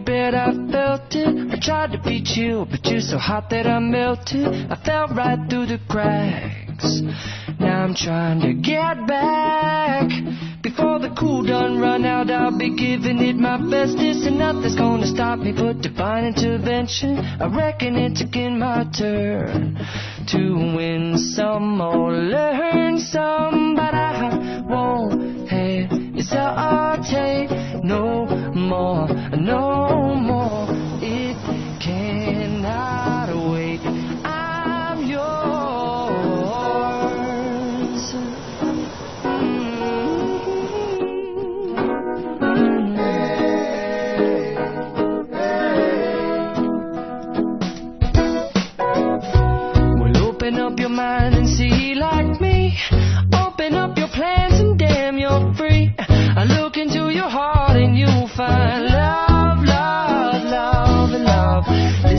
bed, I felt it. I tried to be chill, but you're so hot that I melted. I fell right through the cracks. Now I'm trying to get back. Before the cool done run out, I'll be giving it my bestest, and nothing's gonna stop me but divine intervention. I reckon it's again my turn to win some or learn some, but I won't hesitate no more, no more. It cannot wait. I'm yours. Well, open up your mind and see like me. Open up your plans and damn, you're free. I look into your heart and you'll find love, love, love, love. Listen